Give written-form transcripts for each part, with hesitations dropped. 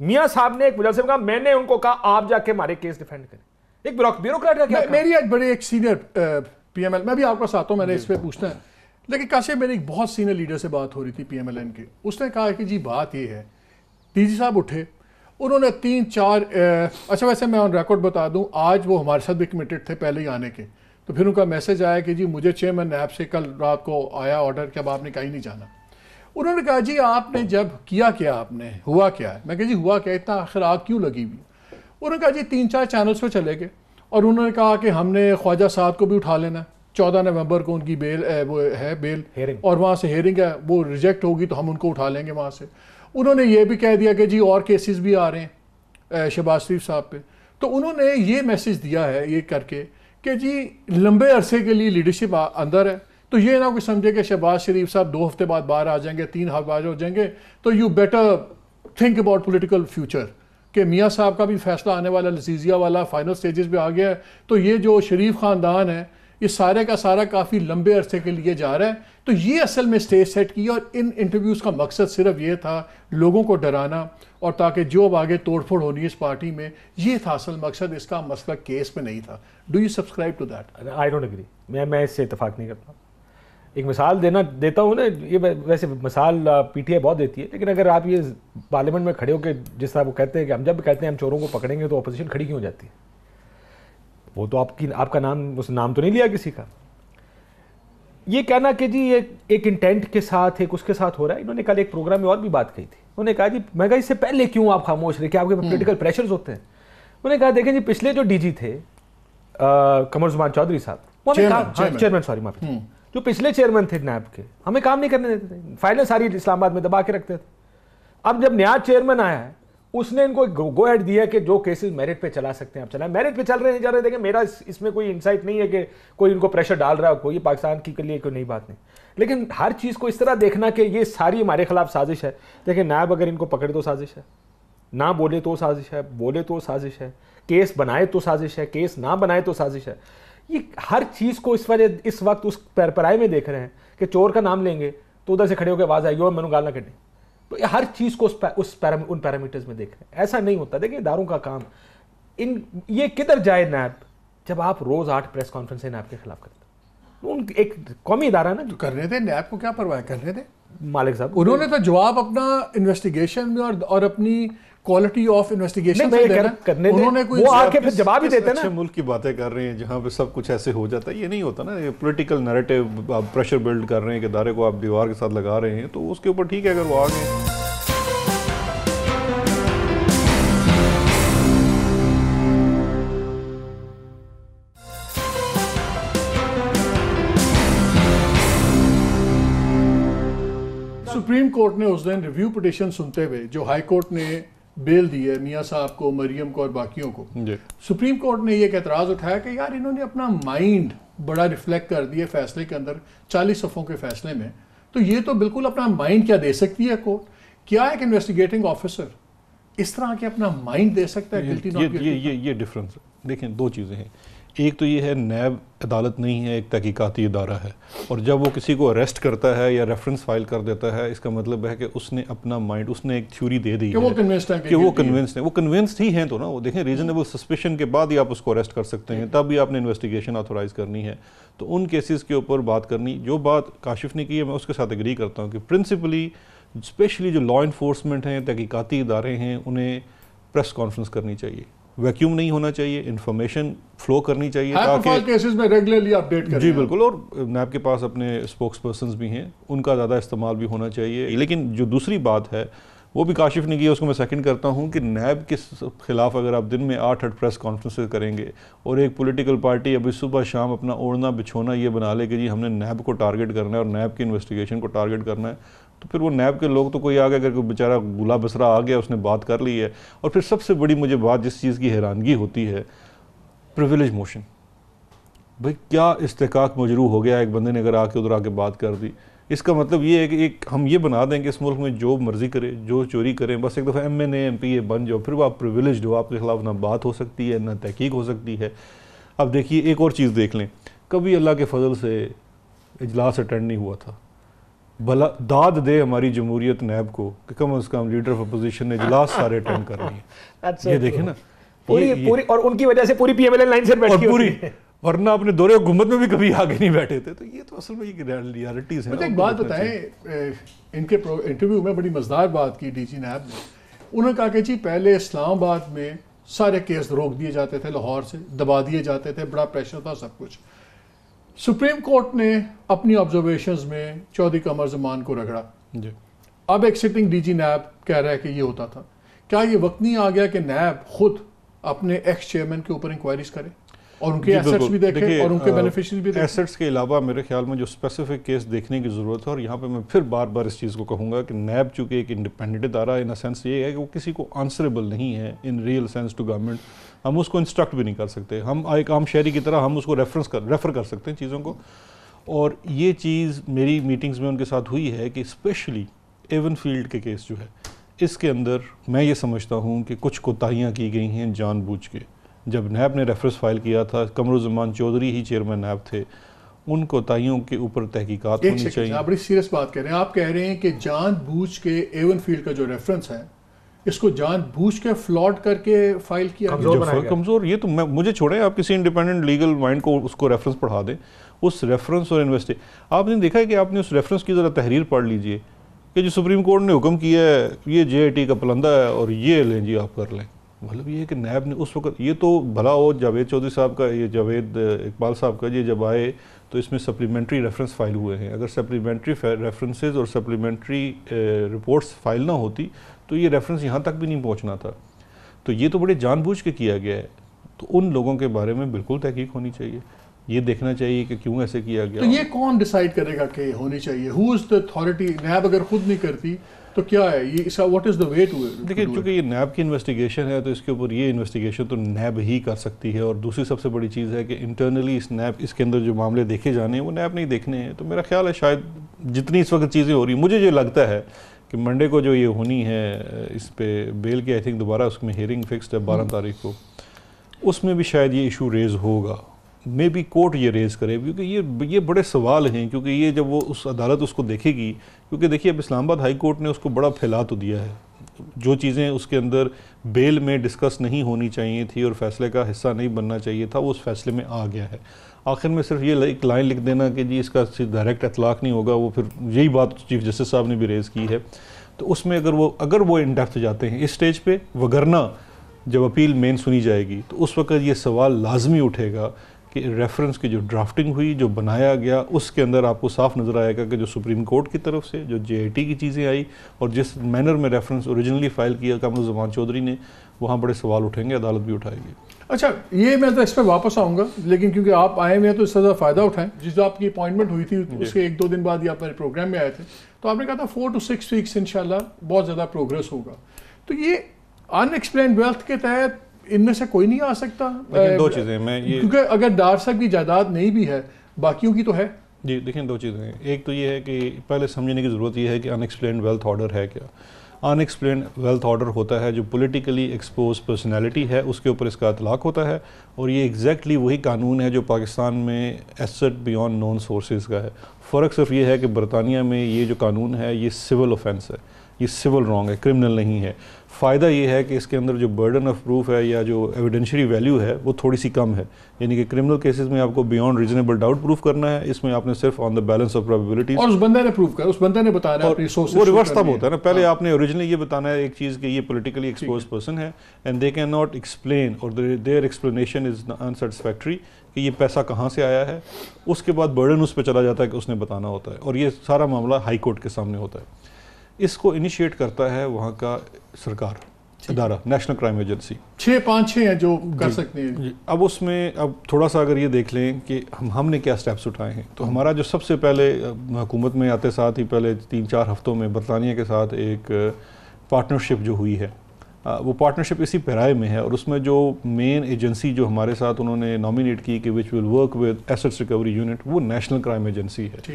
میاں صاحب نے ایک مجلس میں کہا میں نے ان کو کہا آپ جا کے ہمارے کیس ڈیفینڈ کریں. ایک بیوروکریٹ کا کیا میری ایک بڑے ایک سینئر پی ایم ایل، میں بھی آپ کا ساتھ ہوں، میں نے اس پہ پوچھنا ہے، لیکن کاشف میری ایک بہت سینئر لیڈر سے بات ہو رہی تھی پی ایم ایل این کی. اس نے کہا کہ جی بات یہ ہے، ڈی جی صاحب اٹھے، انہوں نے 3-4 اچھا ویسے میں آن ریکارڈ بتا دوں آج وہ ہمارے ساتھ بھی کمیٹڈ تھے پہلے ہی آنے کے، تو پھر ان کا میسج آیا کہ جی مجھے چیئرمین نیب سے کل رات کو آیا آرڈر کہ اب آپ نے کہیں نہیں جانا. انہوں نے کہا جی آپ نے جب کیا آپ نے ہوا کیا ہے؟ میں کہا جی ہوا کیا، اتنا آخر آگ کیوں لگی ہوئی؟ انہوں نے کہا جی 3-4 چینلز پہ چلے گئے اور انہوں نے کہا کہ ہم نے خواجہ سعد کو بھی اٹھا لینا ہے، 14 نومبر کو ان کی بیل وہ ہے بیل، اور وہاں سے ہیئرنگ ہے، وہ ریجیکٹ ہوگی تو ہم ان کو اٹھا لیں گے وہاں سے. انہوں نے یہ بھی کہہ دیا کہ جی اور کیسز بھی آ رہے ہیں شہباز شریف صاحب پہ. تو انہوں نے یہ میسج دیا ہے یہ کر کے کہ جی لمبے عرصے کے لیے لیڈرشپ اندر ہے، تو یہ نہ کوئی سمجھے کہ شہباز شریف صاحب 2 ہفتے بعد باہر آ جائیں گے، 3 ہفتے بعد ہو جائیں گے، تو you better think about political future, کہ میاں صاحب کا بھی فیصلہ آنے والا لذیذیہ والا فائنل سٹیجز پہ آ گیا ہے. تو یہ جو شریف خاندان ہے یہ سارے کا سارا کافی لمبے عرصے کے لیے جا رہا ہے. تو یہ اصل میں اسٹیج سیٹ کی، اور ان انٹرویوز کا مقصد صرف یہ تھا لوگوں کو ڈرانا، اور تاکہ جو اب آگے توڑ پھوڑ ہونی ہے اس پارٹی میں، یہ تھا اصل مقصد، اس کا مسئلہ کیس میں نہیں تھا. Do you subscribe to that? I don't agree, میں اس سے اتفاق نہیں کرتا. ایک مثال دیتا ہوں نا، یہ ویسے مثال پی ٹی آئی بہت دیتی ہے، لیکن اگر آپ یہ پارلیمنٹ میں کھڑے ہو کے جس طرح وہ کہتے ہیں کہ ہم جب کہتے ہیں ہم چوروں کو پکڑیں گے تو اپوزیشن کھڑی کیوں ہو جاتی ہے؟ وہ تو آپ کا نام، اس نام تو نہیں لیا کسی کا. یہ کہنا کہ جی ایک انٹینٹ کے ساتھ ایک اس کے ساتھ ہو رہا ہے. انہوں نے کل ایک پروگرام میں اور بھی بات کہی تھی، انہوں نے کہا جی میں کہا اس سے پہلے کیوں آپ خاموش رہے، کہ آپ کے پولیٹیکل پریشرز ہوتے ہیں. انہوں نے کہا دیکھیں جی پچھلے جو ڈی جی تھے قمر زمان چودھری صاحب، چیئرمین سوری معافی، جو پچھلے چیئرمین تھے نیب کے، ہمیں کام نہیں کرنے دیتے تھے، فائلیں ساری اسلام آباد میں دبا کے رکھتے تھے. اب جب نیا چیئرمین آیا ہے اس نے ان کو گو ہیڈ دیا کہ جو کیسز میرٹ پہ چلا سکتے ہیں آپ چلائیں. میرٹ پہ چل رہے ہیں جا رہے ہیں. دیکھیں میرا اس میں کوئی انسائٹ نہیں ہے کہ کوئی ان کو پریشر ڈال رہا ہے، کوئی پاکستان کی لیے کوئی نئی بات نہیں، لیکن ہر چیز کو اس طرح دیکھنا کہ یہ ساری ہمارے خلاف سازش ہے. دیکھیں نیب اگر ان کو پکڑے تو سازش ہے، نہ بولے تو سازش ہے، بولے تو سازش ہے، کیس بنائے تو سازش ہے، کیس نہ بنائے تو سازش ہے. یہ ہر چیز کو اس وقت اس پرائے میں دیکھ رہے ہیں کہ چور کا نام لیں گے تو ادھر سے کھڑے ہو کے آواز آئے گی اور میں نے گال نہ کٹے. تو ہر چیز کو ان پیرامیٹرز میں دیکھ رہے ہیں. ایسا نہیں ہوتا. دیکھیں اداروں کا کام یہ کدھر جائے نیب جب آپ روز 8 پریس کانفرنسیں نیب کے خلاف کرتے ہیں. ایک قومی ادارہ نا جو کرنے دیں، نیب کو کیا پرواہ کرنے دیں. مالک صاحب انہوں نے تو جواب اپنا انویسٹیگیشن میں اور اپنی کوالٹی آف انویسٹیگیشن کرنے دیں، وہ آ کے پھر جواب ہی دیتے ہیں نا. اچھے ملک کی باتیں کر رہے ہیں جہاں پہ سب کچھ ایسے ہو جاتا ہے. یہ نہیں ہوتا نا. یہ پولیٹیکل نیریٹو آپ پریشر بلڈ کر رہے ہیں کہ ادارے کو آپ دیوار کے ساتھ لگا رہے ہیں، تو اس کے اوپر ٹھیک ہے اگر وہ آ گئے. سپریم کورٹ نے اس دن ریویو پٹیشن سنتے ہوئے جو ہائی کورٹ نے بیل دی ہے میاں صاحب کو، مریم کو اور باقیوں کو، سپریم کورٹ نے یہ ایک اعتراض اٹھایا کہ یار انہوں نے اپنا مائنڈ بڑا ریفلیکٹ کر دیا فیصلے کے اندر، 40 صفحوں کے فیصلے میں. تو یہ تو بالکل اپنا مائنڈ کیا دے سکتی ہے کورٹ؟ کیا ایک انویسٹیگیٹنگ آفیسر اس طرح کے اپنا مائنڈ دے سکتا ہے؟ یہ ڈفرنس دیکھیں، 2 چیزیں ہیں. ایک تو یہ ہے نیب عدالت نہیں ہے، ایک تحقیقاتی ادارہ ہے، اور جب وہ کسی کو اریسٹ کرتا ہے یا ریفرنس فائل کر دیتا ہے، اس کا مطلب ہے کہ اس نے اپنا مائنڈ، اس نے ایک تھیوری دے دی ہے کہ وہ کنونسڈ ہیں. وہ کنونسڈ ہی ہیں تو نا، وہ دیکھیں ریزنیبل سسپیشن کے بعد ہی آپ اس کو اریسٹ کر سکتے ہیں، تب ہی آپ نے انویسٹیگیشن آتھورائز کرنی ہے. تو ان کیسز کے اوپر بات کرنی، جو بات کاشف نے کی ہے میں اس کے ساتھ ایگری کرتا ہوں کہ پرنسپلی اسپیشلی جو لا انفورسمنٹ ہیں، تحقیقاتی ادارے ہیں، انہیں پریس کانفرنس کرنی چاہیے. ویکیوم نہیں ہونا چاہیے، انفارمیشن فلو کرنی چاہیے تاکہ کیسز میں ریگولرلی اپڈیٹ کریں. جی بالکل. اور نیب کے پاس اپنے اسپوکس پرسنز بھی ہیں، ان کا زیادہ استعمال بھی ہونا چاہیے. لیکن جو دوسری بات ہے وہ بھی کاشف نے کی ہے، اس کو میں سیکنڈ کرتا ہوں کہ نیب کے خلاف اگر آپ دن میں 8 پریس کانفرنسز کریں گے اور ایک پولیٹیکل پارٹی ابھی صبح شام اپنا اوڑھنا بچھونا یہ بنا لے کہ جی ہم نے نیب کو ٹارگٹ کرنا ہے اور نیب کی انویسٹیگیشن کو ٹارگٹ کرنا ہے، تو پھر وہ نیب کے لوگ تو کوئی آ گیا، اگر کوئی بیچارہ گلا بسرا آ گیا اس نے بات کر لی ہے. اور پھر سب سے بڑی مجھے بات جس چیز کی حیرانگی ہوتی ہے، پریویلیج موشن. بھئی کیا استحقاق مجروح ہو گیا ایک بندے نے اگر آ کے ادھر آ کے بات کر دی؟ اس کا مطلب یہ ہے کہ ایک ہم یہ بنا دیں کہ اس ملک میں جو مرضی کرے، جو چوری کریں، بس ایک دفعہ M N A M P A بن جاؤ، پھر وہ آپ پریویلیجڈ ہو، آپ کے خلاف نہ بات ہو سکتی ہے نہ تحقیق ہو سکتی ہے. اب دیکھیے ایک اور چیز دیکھ لیں، کبھی اللہ کے فضل سے اجلاس اٹینڈ نہیں ہوا تھا، بھلا داد دے ہماری جمہوریت نیب کو کہ کم از کم لیڈر آف اپوزیشن نے اجلاس سارے اٹینڈ کر رہی ہیں. یہ دیکھیں نا پوری اور ان کی وجہ سے پوری P M L N line سے بیٹھی ہوئی ہے, ورنہ اپنے دورے حکومت میں بھی کبھی آگے نہیں بیٹھے تھے. تو یہ تو اصل میں ریالٹیز ہیں. مجھے ایک بات بتائیں, ان کے انٹرویو میں بڑی مزدار بات کی ڈی جی نیب نے. انہوں نے کہا کہ جی پہلے اسلام آباد میں سارے کیس روک دیے جاتے تھے, لاہور سے دبا دیے جاتے تھے, بڑا پریشر تھا سب کچھ. سپریم کورٹ نے اپنی آبزرویشنز میں چودھری قمر زمان کو رگڑا. اب ایک سٹنگ ڈی جی نیب کہہ رہا ہے کہ یہ ہوتا تھا. کیا یہ وقت نہیں آ گیا کہ نیب خود اپنے ایکس چیئرمین کے اوپر انکوائریز کرے اور ان کے ایسٹس بھی دیکھیں اور ان کے بینیفیشریز بھی دیکھیں؟ ایسٹس کے علاوہ میرے خیال میں جو اسپیسیفک کیس دیکھنے کی ضرورت ہے, اور یہاں پہ میں پھر بار بار اس چیز کو کہوں گا کہ نیب چونکہ ایک انڈیپینڈنٹ ادارہ ان سینس یہ ہے کہ وہ کسی کو آنسریبل نہیں ہے in real sense to government. ہم اس کو انسٹرکٹ بھی نہیں کر سکتے, ہم ایک عام شہری کی طرح ہم اس کو ریفر کر سکتے ہیں چیزوں کو. اور یہ چیز میری میٹنگز میں ان کے ساتھ ہوئی ہے کہ اسپیشلی ایون فیلڈ کے کیس جو ہے اس کے اندر میں یہ سمجھتا ہوں کہ کچھ کوتاہیاں کی گئی ہیں جان بوجھ کے. جب نیب نے ریفرنس فائل کیا تھا, قمرالزمان چودھری ہی چیئرمین نیب تھے, ان کوتاہیوں کے اوپر تحقیقات ہونی چاہیے. آپ بڑی سیریس بات کہہ رہے ہیں. آپ کہہ رہے ہیں کہ جان بوجھ کے ایون فیلڈ کا جو ریفرنس ہے اس کو جان بوجھ کے فلاٹ کر کے فائل کیا کمزور. یہ تو مجھے چھوڑیں, آپ کسی انڈیپینڈنٹ لیگل مائنڈ کو اس کو ریفرنس پڑھا دیں. اس ریفرنس اور آپ نے دیکھا ہے کہ آپ نے اس ریفرنس کی ذرا تحریر پڑھ لیجئے کہ جو سپریم کورٹ نے حکم کیا ہے یہ جے آئی ٹی کا پلندہ ہے اور یہ لیں جی آپ کر لیں. مطلب یہ ہے کہ نیب نے اس وقت یہ تو بھلا ہو جاوید چودھری صاحب کا, یہ جاوید اقبال صاحب کا, یہ جب آئے تو اس میں سپلیمنٹری ریفرنس فائل ہوئے ہیں. اگر سپلیمنٹری ریفرنسز اور سپلیمنٹری رپورٹس فائل نہ ہوتی تو یہ ریفرنس یہاں تک بھی نہیں پہنچنا تھا. تو یہ تو بڑے جان بوجھ کے کیا گیا ہے. تو ان لوگوں کے بارے میں بالکل تحقیق ہونی چاہیے, یہ دیکھنا چاہیے کہ کیوں ایسے کیا گیا. تو یہ کون ڈیسائیڈ کرے گا کہ ہونی چاہیے؟ ہو از دا اتھارٹی؟ نیب اگر خود نہیں کرتی تو کیا ہے یہ, what is the way to it? دیکھیں چونکہ یہ نیب کی انویسٹیگیشن ہے تو اس کے اوپر یہ انویسٹیگیشن تو نیب ہی کر سکتی ہے. اور دوسری سب سے بڑی چیز ہے کہ انٹرنلی اس کے اندر جو معاملے دیکھے جانے ہیں وہ نیب نہیں دیکھنے ہیں. تو میرا خیال ہے شاید جتنی اس وقت چیزیں ہو رہی ہیں, مجھے یہ لگتا ہے کہ منڈے کو جو یہ ہونی ہے اس پہ بیل کی آئی تھنک دوبارہ اس میں ہیئرنگ فکسڈ ہے 12 تاریخ کو, اس میں بھی شاید یہ ایشو ریز ہوگا. مے بی کورٹ یہ ریز کرے کیونکہ یہ بڑے سوال ہیں. کیونکہ یہ جب وہ اس عدالت اس کو دیکھے گی, کیونکہ دیکھیے اب اسلام آباد ہائی کورٹ نے اس کو بڑا پھیلا تو دیا ہے. جو چیزیں اس کے اندر بیل میں ڈسکس نہیں ہونی چاہیے تھی اور فیصلے کا حصہ نہیں بننا چاہیے تھا, وہ اس فیصلے میں آ گیا ہے. آخر میں صرف یہ ایک لائن لکھ دینا کہ جی اس کا ڈائریکٹ اطلاق نہیں ہوگا, وہ پھر یہی بات چیف جسٹس صاحب نے بھی ریز کی ہے. تو اس میں اگر وہ ان ڈیپتھ جاتے ہیں اس سٹیج پہ, وگرنہ جب اپیل مین سنی جائے گی تو اس وقت یہ سوال لازمی اٹھے گا کہ ریفرنس کی جو ڈرافٹنگ ہوئی, جو بنایا گیا, اس کے اندر آپ کو صاف نظر آئے گا کہ جو سپریم کورٹ کی طرف سے جو جے آئی ٹی کی چیزیں آئی اور جس مینر میں ریفرنس اوریجنلی فائل کیا قمرالزمان چودھری نے, وہاں بڑے سوال اٹھیں گے, عدالت بھی اٹھائے گی. اچھا یہ میں تو اس پہ واپس آؤں گا, لیکن کیونکہ آپ آئے ہوئے ہیں تو اس سے زیادہ فائدہ اٹھائیں. جس آپ کی اپوائنٹمنٹ ہوئی تھی اس کے 1-2 دن بعد ہی آپ میرے پروگرام میں آئے تھے, تو آپ نے کہا تھا 4 to 6 weeks انشاءاللہ بہت زیادہ پروگریس ہوگا. تو یہ ان ایکسپلینڈ ویلتھ کے تحت ان میں سے کوئی نہیں آ سکتا؟ دو چیزیں میں کیونکہ اگر ڈار صاحب کی جائیداد نہیں بھی ہے, باقیوں کی تو ہے. جی دیکھیں دو چیزیں ہیں. ایک تو یہ ہے کہ پہلے سمجھنے کی ضرورت یہ ہے کہ ان ایکسپلینڈ ویلتھ آرڈر ہے کیا. ان ایکسپلینڈ ویلتھ آرڈر ہوتا ہے جو پولیٹیکلی ایکسپوز پرسنالٹی ہے, اس کے اوپر اس کا اطلاق ہوتا ہے. اور یہ ایگزیکٹلی وہی قانون ہے جو پاکستان میں ایسٹ بیونڈ نون سورسز کا ہے. فرق صرف یہ ہے کہ برطانیہ میں یہ جو قانون ہے یہ سول اوفینس ہے, یہ سول رانگ ہے, کرمنل نہیں ہے. فائدہ یہ ہے کہ اس کے اندر جو برڈن آف پروف ہے یا جو ایویڈینشری ویلیو ہے وہ تھوڑی سی کم ہے. یعنی کہ کرمنل کیسز میں آپ کو بیونڈ ریزنیبل ڈاؤٹ پروف کرنا ہے, اس میں آپ نے صرف آن دا بیلنس آف پرابیبلٹیز, اور اس بندے نے پروف کیا, اس بندے نے بتانا ہے اپنی سورس. وہ ریورس تب ہوتا ہے نا, پہلے آپ نے اوریجنلی یہ بتانا ہے ایک چیز کہ یہ پولیٹیکلی ایکسپوز پرسن ہے and they can not explain اور دیئر ایکسپلینیشن از انسیٹسفیکٹری کہ یہ پیسہ کہاں سے آیا ہے. اس کے بعد برڈن اس پہ چلا جاتا ہے کہ اس نے بتانا ہوتا ہے, اور یہ سارا معاملہ ہائی کورٹ کے سامنے ہوتا ہے. اس کو انیشیٹ کرتا ہے وہاں کا سرکار ادارہ, نیشنل کرائم ایجنسی. 5-6 ہیں جو کر سکتے ہیں. اب اس میں اب تھوڑا سا اگر یہ دیکھ لیں کہ ہم نے کیا سٹیپس اٹھائے ہیں, تو ہمارا جو سب سے پہلے حکومت میں آتے ساتھ ہی پہلے 3-4 ہفتوں میں برطانیہ کے ساتھ ایک پارٹنرشپ جو ہوئی ہے, وہ پارٹنرشپ اسی پیرائے میں ہے. اور اس میں جو مین ایجنسی جو ہمارے ساتھ انہوں نے نامینیٹ کی کہ which will work with Assets Recovery Unit, وہ نیشنل کرائم ایجنسی ہے.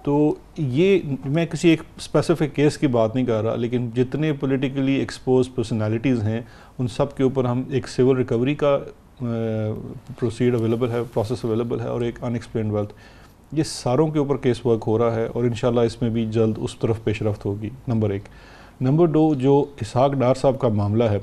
تو یہ میں کسی ایک اسپیسیفک کیس کی بات نہیں کر رہا, لیکن جتنے پولیٹیکلی ایکسپوز پرسنالٹیز ہیں ان سب کے اوپر ہم ایک سول ریکوری کا پروسیڈ اویلیبل ہے, پروسیس اویلیبل ہے, اور ایک ان ایکسپلینڈ ویلتھ. یہ ساروں کے اوپر کیس ورک ہو رہا ہے اور انشاءاللہ اس میں بھی جلد اس طرف پیش رفت ہوگی. نمبر 1. نمبر 2, جو اسحاق ڈار صاحب کا معاملہ ہے,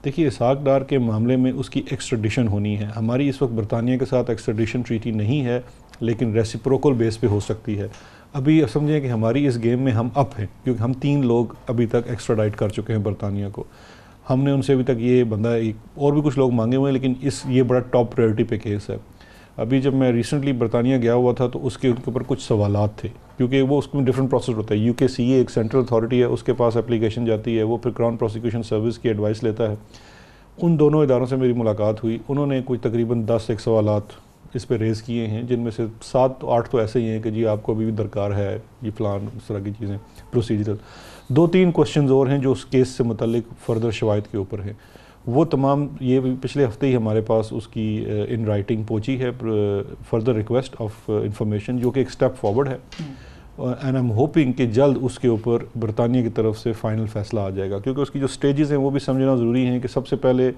دیکھیے اسحاق ڈار کے معاملے میں اس کی ایکسٹریڈیشن ہونی ہے. ہماری اس وقت برطانیہ کے ساتھ ایکسٹریڈیشن ٹریٹی نہیں ہے, لیکن ریسیپروکل بیس پہ ہو سکتی ہے. ابھی سمجھیں کہ ہماری اس گیم میں ہم اپ ہیں, کیونکہ ہم 3 لوگ ابھی تک ایکسٹراڈائٹ کر چکے ہیں برطانیہ کو. ہم نے ان سے ابھی تک یہ بندہ اور بھی کچھ لوگ مانگے ہوئے ہیں, لیکن یہ بڑا ٹاپ پرائرٹی پہ کیس ہے. ابھی جب میں ریسنٹلی برطانیہ گیا ہوا تھا تو اس کے اوپر کچھ سوالات تھے, کیونکہ وہ اس میں ڈفرینٹ پروسیس ہوتا ہے. UKCA ایک سینٹرل اتھارٹی ہے, اس کے پاس اپلیکیشن جاتی ہے, وہ پھر کراؤن پروسیکیوشن سروس کی ایڈوائس لیتا ہے. ان دونوں اداروں سے میری ملاقات ہوئی, انہوں نے کوئی تقریباً 10 ایک سوالات اس پہ ریز کیے ہیں, جن میں سے 7-8 تو ایسے ہی ہیں کہ جی آپ کو ابھی بھی درکار ہے یہ فلان اس طرح کی چیزیں پروسیجرل. 2-3 کوشچنز اور ہیں جو اس کیس سے متعلق فردر شواہد کے اوپر ہیں. وہ تمام یہ پچھلے ہفتے ہی ہمارے پاس اس کی ان رائٹنگ پہنچی ہے فردر ریکویسٹ آف انفارمیشن, جو کہ ایک سٹیپ فارورڈ ہے. اینڈ ایم ہوپنگ کہ جلد اس کے اوپر برطانیہ کی طرف سے فائنل فیصلہ آ جائے گا, کیونکہ اس کی جو سٹیجز ہیں وہ بھی سمجھنا ضروری ہیں کہ سب سے پہلے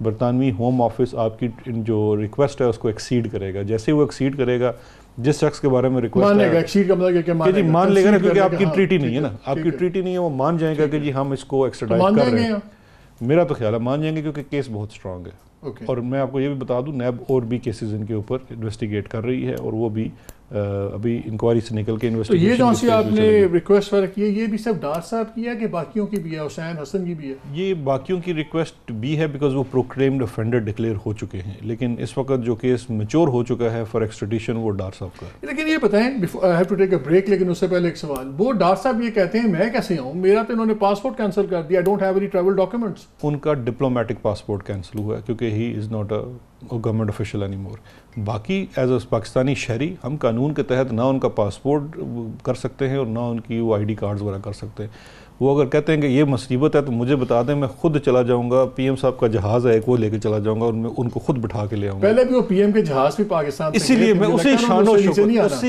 برطانوی ہوم آفس آپ کی جو ریکویسٹ ہے اس کو ایکسیڈ کرے گا. جیسے وہ ایکسیڈ کرے گا, جس شخص کے بارے میں ریکویسٹ ہے کہ مان لے گا, کیونکہ آپ کی ٹریٹی نہیں ہے نا, آپ کی ٹریٹی نہیں ہے, وہ مان جائے گا کہ جی ہم اس کو ایکسٹراڈائٹ کر رہے ہیں. میرا تو خیال ہے مان جائیں گے, کیونکہ کیس بہت اسٹرانگ ہے. اور میں آپ کو یہ بھی بتا دوں, نیب اور بھی کیسز ان کے اوپر انویسٹیگیٹ کر رہی ہے, اور وہ بھی ابھی انکوائری سے نکل کے انویسٹیگیشن. تو یہ جو سی آپ نے ریکویسٹ کی ہے, یہ بھی صرف ڈار صاحب کی ہے کہ باقیوں کی بھی ہے, حسین حسن کی بھی ہے؟ یہ باقیوں کی ریکویسٹ بھی ہے, بیکاز وہ پروکلیمڈ افینڈر ڈکلیئر ہو چکے ہیں, لیکن اس وقت جو کیس میچور ہو چکا ہے فار ایکسٹریڈیشن وہ ڈار صاحب کا ہے. لیکن یہ بتائیں, I have to take a break, لیکن اس سے پہلے ایک سوال. وہ ڈار صاحب یہ کہتے ہیں میں کیسے آؤں, میرا تو انہوں نے پاسپورٹ کینسل کر دیا, I don't have any travel documents. ان کا ڈپلومیٹک پاسپورٹ کینسل ہوا ہے, کیونکہ he is not a government official any more. باقی ایز اے پاکستانی شہری ہم قانون کے تحت نہ ان کا پاسپورٹ کر سکتے ہیں اور نہ ان کی وہ ID کارڈز وغیرہ کر سکتے ہیں. وہ اگر کہتے ہیں کہ یہ مصیبت ہے تو مجھے بتا دیں, میں خود چلا جاؤں گا, PM صاحب کا جہاز ہے ایک, وہ لے کے چلا جاؤں گا اور میں ان کو خود بٹھا کے لے آؤں گا. پہلے بھی وہ PM کے جہاز بھی پاکستان سے, اسی لیے میں اسی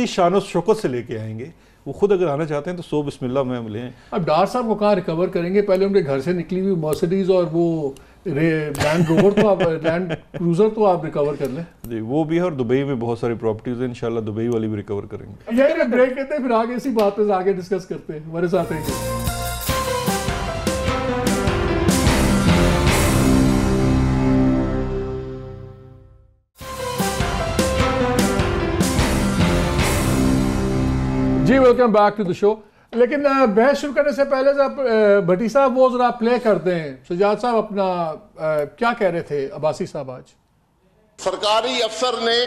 شان و شوکت سے لے کے آئیں گے. وہ خود اگر آنا چاہتے ہیں تو سو بسم اللہ میں ملیں. اب ڈار صاحب کو کہاں ریکور کریں گے؟ پہلے ان کے گھر سے نکلی ہوئی مرسیڈیز اور وہ لینڈ روور تو آپ لینڈ کروزر تو آپ ریکور کر لیں. جی وہ بھی ہے, اور دبئی میں بہت ساری پراپرٹیز ہیں, انشاءاللہ دبئی والی بھی ریکور کریں گے. یہ بریک کرتے ہیں, پھر آگے اسی بات پہ آگے ڈسکس کرتے ہیں. ہمارے ساتھ ہیں جی. ویلکم بیک ٹو دا شو. لیکن بحث شروع کرنے سے پہلے بھٹی صاحب وہ ذرا پلے کرتے ہیں. سجاد صاحب اپنا کیا کہہ رہے تھے عباسی صاحب آج؟ سرکاری افسر نے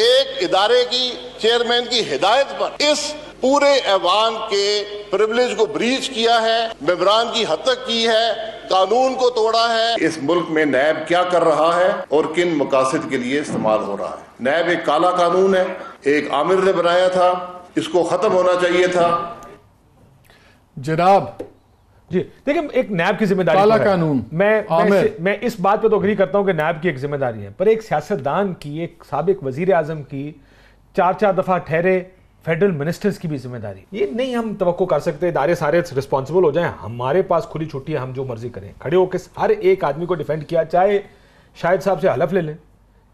ایک ادارے کی چیئرمین کی ہدایت پر اس پورے ایوان کے پریولیج کو بریچ کیا ہے, ممبران کی حد تک کی ہے, قانون کو توڑا ہے. اس ملک میں نیب کیا کر رہا ہے اور کن مقاصد کے لیے استعمال ہو رہا ہے. نیب ایک کالا قانون ہے, ایک عامر نے بنایا تھا, اس کو ختم ہونا چاہیے تھا. جناب جی دیکھیں, ایک نیب کی ذمہ داری کالا قانون, میں اس بات پہ تو اگری کرتا ہوں کہ نیب کی ایک ذمہ داری ہے, پر ایک سیاستدان کی, ایک سابق وزیر اعظم کی, 4 دفعہ ٹھہرے فیڈرل منسٹرز کی بھی ذمہ داری. یہ نہیں ہم توقع کر سکتے ادارے سارے رسپانسبل ہو جائیں, ہمارے پاس کھلی چھٹی ہے, ہم جو مرضی کریں. کھڑے ہو کے ہر ایک آدمی کو ڈیفینڈ کیا, چاہے شاہد صاحب سے حلف لے لیں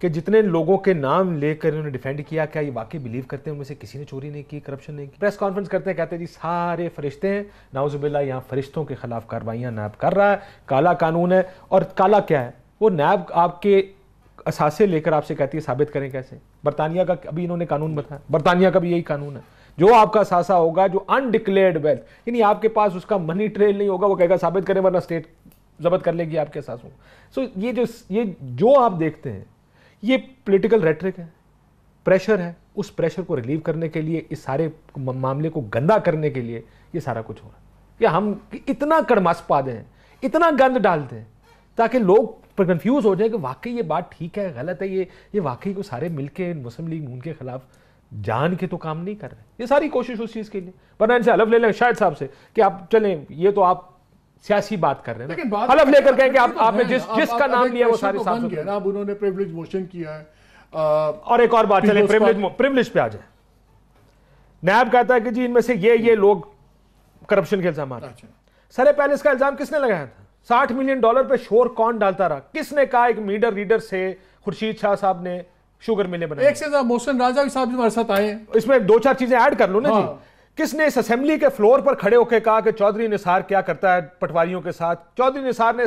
کہ جتنے لوگوں کے نام لے کر انہوں نے ڈیفینڈ کیا, کیا یہ واقعی بلیو کرتے ہیں ان میں سے کسی نے چوری نہیں کی, کرپشن نہیں کی. پریس کانفرنس کرتے ہیں, کہتے ہیں جی سارے فرشتے ہیں, نعوذ باللہ یہاں فرشتوں کے خلاف کارروائیاں نیب کر رہا ہے, کالا قانون ہے. اور کالا کیا ہے, وہ نیب آپ کے اثاثے لے کر آپ سے کہتی ہے ثابت کریں کیسے. برطانیہ کا ابھی انہوں نے قانون بتایا, برطانیہ کا بھی یہی قانون ہے, جو آپ کا اثاثہ ہوگا جو انڈکلیئرڈ ویلتھ, یعنی آپ کے پاس اس کا منی ٹریل نہیں ہوگا, وہ کہے گا ثابت کریں ورنہ اسٹیٹ ضبط کر لے گی آپ کے اثاثوں. سو یہ جو آپ دیکھتے ہیں یہ پولیٹیکل ریٹرک ہے, پریشر ہے. اس پریشر کو ریلیو کرنے کے لیے, اس سارے معاملے کو گندا کرنے کے لیے یہ سارا کچھ ہو رہا ہے کہ ہم اتنا کڑماس پا دیں, اتنا گند ڈال دیں تاکہ لوگ کنفیوز ہو جائے کہ واقعی یہ بات ٹھیک ہے غلط ہے, یہ واقعی کو سارے مل کے مسلم لیگ نون کے خلاف جان کے تو کام نہیں کر رہے. یہ ساری کوشش اس چیز کے لیے, ورنہ ان سے حلف لے لیں شاہد صاحب سے کہ آپ چلیں, یہ تو آپ سیاسی بات کر رہے ہیں, حلف لے کر کہیں کہ آپ نے جس کا نام لیا وہ سارے صاف ستھرے. اب انہوں نے پریولیج موشن کیا ہے. اور ایک اور بات, چلیں پریولیج پہ آ جائیں. نیب کہتا ہے کہ جی ان میں سے یہ لوگ کرپشن کے الزامات. سر پیلس کا الزام کس نے لگایا تھا؟ $60 ملین پہ شور کون ڈالتا رہا؟ کس نے کہا؟ ایک میڈر ریڈر سے خورشید شاہ صاحب نے شوگر ملیں بنانے. ایک سے زیادہ محسن راجہ صاحب بھی ہمارے ساتھ آئے ہیں. اس میں 4 چیزیں ایڈ کر لو نا جی. کس نے اس اسمبلی کے فلور پر کھڑے ہو کے کہا کہ چودھری نثار کیا کرتا ہے پٹواریوں کے ساتھ؟ چودھری نثار نے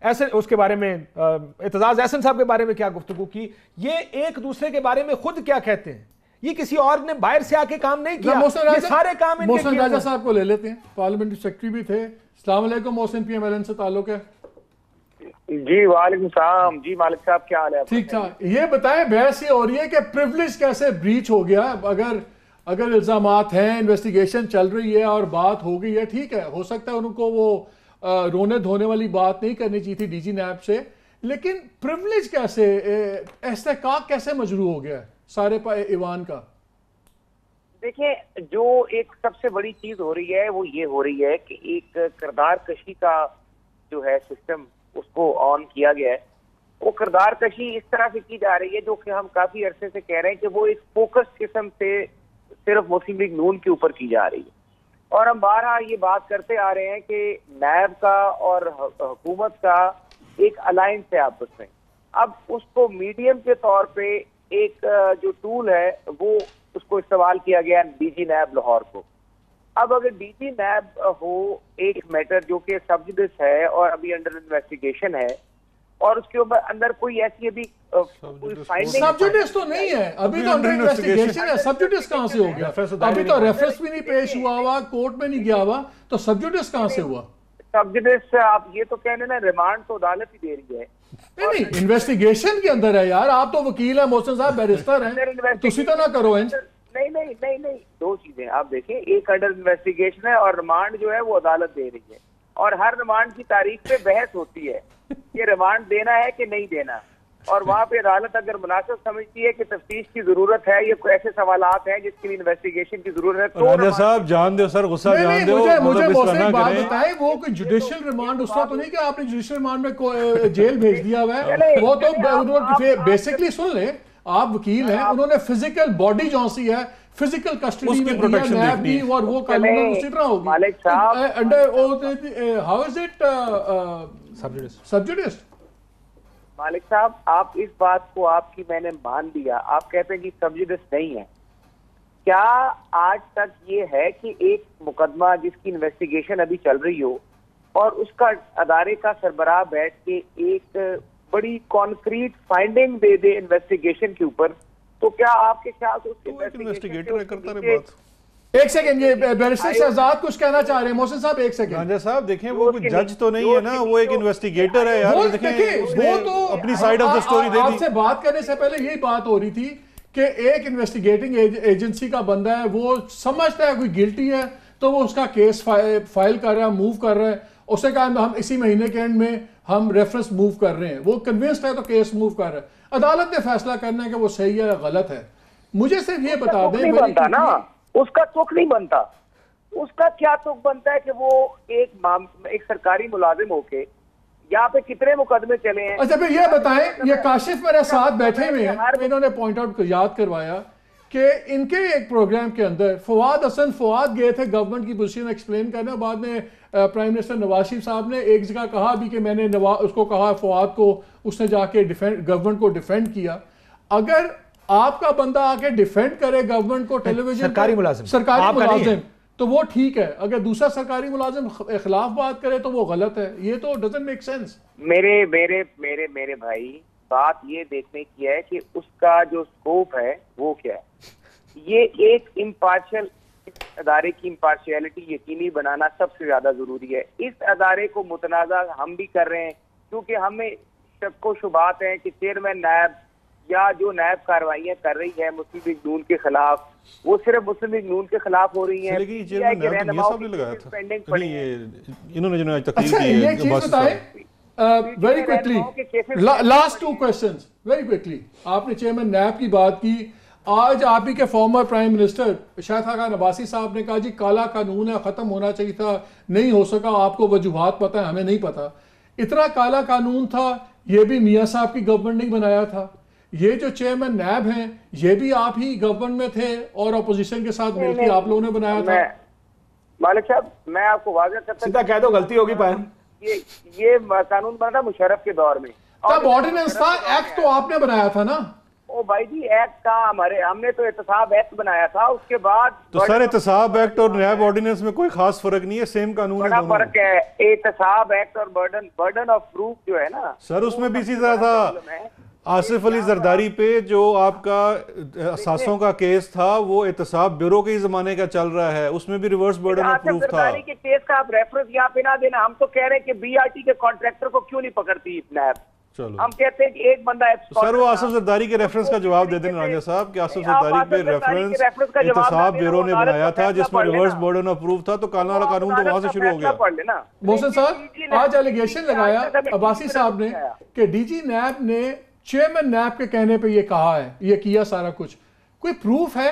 ایسے اس کے بارے میں اعتزاز احسن صاحب کے بارے میں کیا گفتگو کی؟ یہ ایک دوسرے کے بارے میں خود کیا کہتے ہیں؟ یہ کسی اور نے باہر سے آ کے کام نہیں کیا, یہ سارے کام محسن راجہ صاحب کو لے لیتے ہیں, پارلیمنٹری سیکرٹری بھی تھے. السلام علیکم محسن, پی ایم ایل این سے تعلق ہے. جی وعلیکم السلام. جی مالک صاحب کیا حال ہے؟ ٹھیک ٹھاک. یہ بتائیں بحث یہ ہو رہی ہے کہ پریولیج کیسے بریچ ہو گیا؟ اگر الزامات ہیں, انویسٹیگیشن چل رہی ہے اور بات ہو گئی ہے, ٹھیک ہے, ہو سکتا ہے ان کو وہ رونے دھونے والی بات نہیں کرنی چاہیے تھی ڈی جی نیب سے, لیکن پریولیج کیسے, استحقاق کیسے مجروح ہو گیا ہے سارے ایوان کا؟ دیکھیں, جو ایک سب سے بڑی چیز ہو رہی ہے وہ یہ ہو رہی ہے کہ ایک کردار کشی کا جو ہے سسٹم اس کو آن کیا گیا ہے. وہ کردار کشی اس طرح سے کی جا رہی ہے جو کہ ہم کافی عرصے سے کہہ رہے ہیں کہ وہ ایک فوکس قسم سے صرف مسلم لیگ نون کے اوپر کی جا رہی ہے. اور ہم بارہا یہ بات کرتے آ رہے ہیں کہ نیب کا اور حکومت کا ایک الائنس ہے آپس میں. اب اس کو میڈیم کے طور پہ ایک جو ٹول ہے وہ اس کو استعمال کیا گیا ڈی جی نیب لاہور کو. اب اگر ڈی جی نیب ہو ایک میٹر جو کہ سب جوڈس ہے اور ابھی انڈر انویسٹیگیشن ہے, اور اس کے اندر کوئی ایسی ابھی سب جوڈس تو نہیں ہے, ابھی تو انڈر انویسٹیگیشن ہے. سب جوڈس کہاں سے ہو گیا؟ ابھی تو ریفرنس بھی نہیں پیش ہوا, کورٹ میں نہیں گیا ہوا, تو سب جوڈس کہاں سے ہوا؟ سب جوڈس آپ یہ تو کہنے نا ریمانڈ تو عدالت ہی دے رہی ہے. نہیں, انویسٹیگیشن کے اندر ہے یار. آپ تو وکیل ہیں محسن صاحب, بیرسٹر ہیں, تسی تو نہ کرو. نہیں, 2 چیزیں آپ دیکھیں. ایک انڈر انویسٹیگیشن ہے اور ریمانڈ جو ہے وہ عدالت دے رہی ہے, اور ہر ریمانڈ کی تاریخ پہ بحث ہوتی ہے کہ ریمانڈ دینا ہے کہ نہیں دینا, اور وہاں پہ عدالت اگر مناسب سمجھتی ہے کہ تفتیش کی ضرورت ہے, یہ ایسے سوالات ہیں جس کے لیے انویسٹیگیشن کی ضرورت ہے, تو راجہ صاحب جان دو سر, غصہ جان دو. مجھے محسن ایک بات بتائیں, وہ کوئی جوڈیشل ریمانڈ اس طرح تو نہیں کہ آپ نے جوڈیشل ریمانڈ میں جیل بھیج دیا ہوا ہے. وہ تو بیسکلی سن لیں, آپ وکیل ہیں, انہوں نے فزیکل باڈی جو سی ہے فزیکل کسٹڈی میں دیا نیب بھی, اور وہ قانون اسی طرح ہوگی. How is it sub Judas? مالک صاحب آپ اس بات کو آپ کی میں نے مان لیا, آپ کہتے ہیں کہ سب جوڈس نہیں ہے. کیا آج تک یہ ہے کہ ایک مقدمہ جس کی انویسٹیگیشن ابھی چل رہی ہو اور اس کا ادارے کا سربراہ بیٹھ کے ایک بڑی concrete finding they they investigation کے اوپر, تو کیا آپ کے خیال سے ایک سیکنڈ, یہ بیرسٹر شہزاد کچھ کہنا چاہ رہے ہیں. محسن صاحب ایک سیکنڈ. راجہ صاحب دیکھیں, وہ کوئی جج تو نہیں ہے نا, وہ ایک انویسٹیگیٹر ہے یار. وہ تو اپنی سائیڈ آف دا سٹوری دے دی. آپ سے بات کرنے سے پہلے یہی بات ہو رہی تھی کہ ایک انویسٹیگیٹنگ ایجنسی کا بندہ ہے, وہ سمجھتا ہے کوئی گلٹی ہے تو وہ اس کا کیس فائل کر رہا ہے, موو کر رہا ہے. اس نے کہا ہم اسی مہینے کے اینڈ میں ہم ریفرنس موو کر رہے ہیں, وہ کنونسڈ ہے تو کیس موو کر رہا ہے. عدالت نے فیصلہ کرنا ہے کہ وہ صحیح ہے یا غلط ہے. مجھے صرف یہ بتا دیں, اس کا تک نہیں بنتا. اس کا کیا تک بنتا ہے کہ وہ ایک سرکاری ملازم ہو کے یہاں پہ کتنے مقدمے چلے ہیں. اچھا پھر یہ بتائیں, یہ کاشف میرے ساتھ بیٹھے ہوئے ہیں, انہوں نے پوائنٹ آؤٹ یاد کروایا کہ ان کے ایک پروگرام کے اندر فواد گئے تھے گورنمنٹ کی پوزیشن ایکسپلین کرنا. بعد میں پرائم منسٹر نواز شریف صاحب نے ایک جگہ کہا بھی کہ میں نے اس کو کہا فواد کو, اس نے جا کے گورنمنٹ کو ڈیفینڈ کیا. اگر آپ کا بندہ آ کے ڈیفینڈ کرے گورنمنٹ کو ٹیلی ویژن, سرکاری ملازم, تو وہ ٹھیک ہے. اگر دوسرا سرکاری ملازم خلاف بات کرے تو وہ غلط ہے. یہ تو ڈزنٹ میک سینس. میرے بھائی, بات یہ دیکھنے کی ہے کہ اس کا جو سکوپ ہے وہ کیا ہے. یہ ایک امپارشل ادارے کی امپارشیلٹی یقینی بنانا سب سے زیادہ ضروری ہے. اس ادارے کو متنازع ہم بھی کر رہے ہیں کیونکہ ہمیں شک و شبہات ہیں کہ چیئرمین نیب یا جو نیب کاروائیاں کر رہی ہے مسلم لیگ نون کے خلاف, وہ صرف مسلم لیگ نون کے خلاف ہو رہی ہیں. Very quickly last 2 questions very quickly. آپ نے چیئرمین نیب کی بات کی. آج آپ ہی کے former prime minister Shahid Khaqan Abbasi صاحب نے کہا جی کالا قانون ہے, ختم ہونا چاہیے تھا, نہیں ہو سکا. آپ کو وجوہات پتہ ہے, ہمیں نہیں پتا. اتنا کالا قانون تھا, یہ بھی میاں صاحب کی گورنمنٹ نہیں بنایا تھا. یہ جو چیئرمین نیب ہیں یہ بھی آپ ہی گورنمنٹ میں تھے اور اپوزیشن کے ساتھ مل کے آپ لوگوں نے بنایا تھا. مالک صاحب میں آپ کو واضح کرتا ہوں, سیدھا کہہ دو غلطی ہوگی. یہ قانون بنا تھا مشرف کے دور میں. تب آرڈیننس تھا, ایکٹ تو آپ نے بنایا تھا نا. او بھائی جی ایکٹ کا ہم نے تو احتساب ایکٹ بنایا تھا, اس کے بعد تو سر احتساب ایکٹ اور نیب آرڈیننس میں کوئی خاص فرق نہیں ہے, سیم قانون ہے بڑا دونوں. فرق ہے. احتساب ایکٹ اور برڈن آف پروف جو ہے نا سر اس میں بھی اسی طرح تھا. آصف علی زرداری پہ جو آپ کا اثاثوں کا کیس تھا وہ احتساب بیورو کے ہی زمانے کا چل رہا ہے, اس میں بھی ریورس برڈن آف پروف تھا. زرداری کے کیس کا آپ ریفرنس یہاں پہ نہ دینا. ہم تو کہہ رہے ہیں کہ بی آر ٹی کے کانٹریکٹر کو کیوں نہیں پکڑتی نیب. چلو ہم کہتے ہیں کہ ایک بندہ سر وہ آصف زرداری کے ریفرنس کا جواب دے دیں رانجہ صاحب کہ آصف زرداری پہ ریفرنس احتساب بیورو نے بنایا تھا جس میں ریورس برڈن آف پروف تھا, تو کالا والا قانون تو وہاں سے شروع ہو گیا. محسن صاحب آج ایلیگیشن لگایا عباسی صاحب نے کہ ڈی جی نیب نے چیئرمین نیب کے کہنے پہ یہ کہا ہے, یہ کیا سارا کچھ, کوئی پروف ہے؟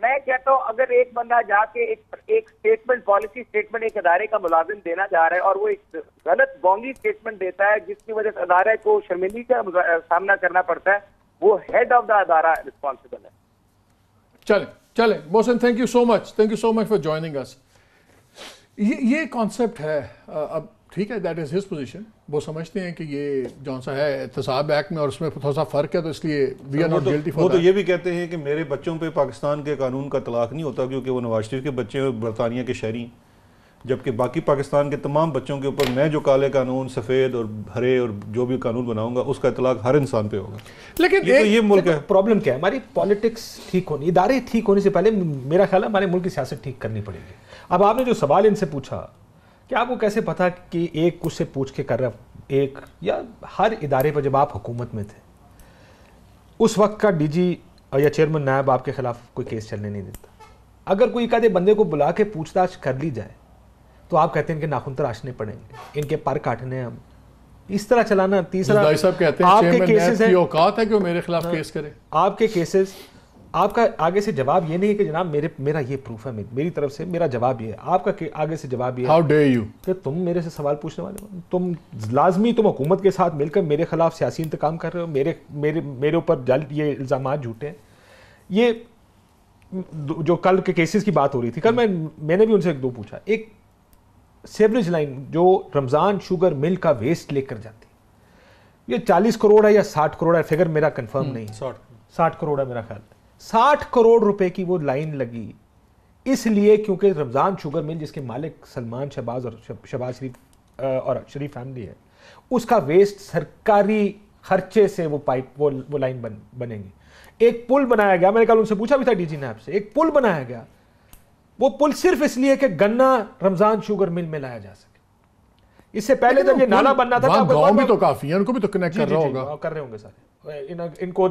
میں کہتا ہوں اگر ایک بندہ جا کے ایک سٹیٹمنٹ, پالیسی سٹیٹمنٹ ایک ادارے کا ملازم دینا جا رہا ہے اور وہ ایک غلط بونگی سٹیٹمنٹ دیتا ہے جس کی وجہ سے ادارے کو شرمندگی کا سامنا کرنا پڑتا ہے, وہ ہیڈ آف دا ادارہ رسپانسبل ہے. چلیں Mohsin, thank you so much for joining us. یہ کانسیپٹ ہے. اب ٹھیک ہے, دیٹ از ہز پوزیشن. وہ سمجھتے ہیں کہ یہ جون سا ہے احتساب ایکٹ میں اور اس میں تھوڑا سا فرق ہے, تو اس لیے we are not guilty for. وہ تو یہ بھی کہتے ہیں کہ میرے بچوں پہ پاکستان کے قانون کا اطلاق نہیں ہوتا کیونکہ وہ نواز شریف کے بچے اور برطانیہ کے شہری ہیں, جبکہ باقی پاکستان کے تمام بچوں کے اوپر میں جو کالے قانون, سفید اور ہرے اور جو بھی قانون بناؤں گا اس کا اطلاق ہر انسان پہ ہوگا. لیکن یہ ملک ہے. پرابلم کیا ہے, ہماری پالیٹکس ٹھیک ہونی, ادارے ٹھیک ہونے سے پہلے میرا خیال ہے ہمارے ملک کی سیاست ٹھیک کرنی پڑے گی. اب آپ نے جو سوال ان سے پوچھا کہ آپ کو کیسے پتا کہ ایک کچھ سے پوچھ کے کر رہا, ایک یا ہر ادارے پر جب آپ حکومت میں تھے اس وقت کا ڈی جی یا چیئرمین نائب آپ کے خلاف کوئی کیس چلنے نہیں دیتا. اگر کوئی ایک آدھے بندے کو بلا کے پوچھ تاچھ کر لی جائے تو آپ کہتے ہیں ان کے ناخن تراشنے پڑیں گے, ان کے پر کاٹنے ہیں, ہم اس طرح چلانا. تیسرا صاحب کہتے ہیں چیئرمین نیب کی اوقات ہے کہ وہ میرے خلاف کیس کرے. آپ کے کیسز, آپ کا آگے سے جواب یہ نہیں ہے کہ جناب میرا یہ پروف ہے, میری طرف سے میرا جواب یہ ہے. آپ کا آگے سے جواب یہ ہے کہ تم میرے سے سوال پوچھنے والے ہو, تم لازمی تم حکومت کے ساتھ مل کر میرے خلاف سیاسی انتقام کر رہے ہو, میرے اوپر یہ الزامات جھوٹے ہیں. یہ جو کل کے کیسز کی بات ہو رہی تھی, کل میں نے بھی ان سے ایک دو پوچھا. ایک سیوریج لائن جو رمضان شوگر مل کا ویسٹ لے کر جاتی, یہ 40 کروڑ ہے یا 60 کروڑ ہے, فگر میرا کنفرم نہیں, 60 کروڑ ہے میرا خیال. 60 کروڑ روپے کی وہ لائن لگی اس لیے کیونکہ رمضان شوگر مل جس کے مالک سلمان شہباز اور شہباز شریف اور شریف فیملی ہے, اس کا ویسٹ سرکاری خرچے سے وہ پائپ وہ لائن بنیں گی. ایک پل بنایا گیا, میں نے کل ان سے پوچھا بھی تھا ڈی جی نیب سے, ایک پل بنایا گیا, وہ پل صرف اس لیے کہ گنا رمضان شوگر مل میں لایا جا سکے. اس سے پہلے جب یہ نالا بننا تھا گاؤں بھی تو کافی ہے, ان کو بھی تو کنیکٹ کر رہا ہوگا. کر رہے ہوں گے سارے. ان کو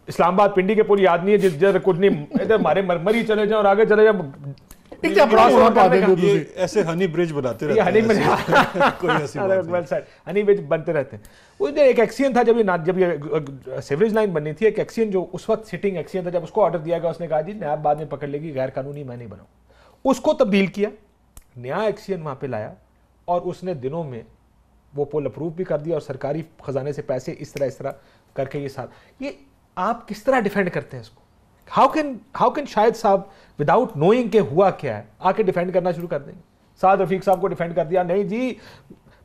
اسلام آباد پنڈی کے پل یاد نہیں ہے جس جگہ کچھ نہیں, ادھر ہمارے مرمری چلے جائیں اور آگے چلے جائیں, ایسے ہنی برج بناتے رہتے ہنی برج بنتے رہتے ہیں. وہ ایک ایکسین تھا جب یہ سیوریج لائن بننی تھی, ایک ایکسین جو اس وقت سٹنگ ایکسین تھا, جب اس کو آرڈر دیا گیا اس نے کہا جی نیب بعد میں پکڑ لے گی, غیر قانونی میں نہیں بناؤں. اس کو تبدیل کیا, نیا ایکسین وہاں پہ لایا اور اس نے دنوں میں وہ پول اپروو بھی کر دیا اور سرکاری خزانے سے پیسے اس طرح کر کے یہ ساتھ. یہ آپ کس طرح ڈیفینڈ کرتے ہیں اس کو؟ ہاؤ کین شاہد صاحب وداؤٹ نوئنگ کہ ہوا کیا ہے آ کے ڈیفینڈ کرنا شروع کر دیں گے؟ سعد رفیق صاحب کو ڈیفینڈ کر دیا, نہیں جی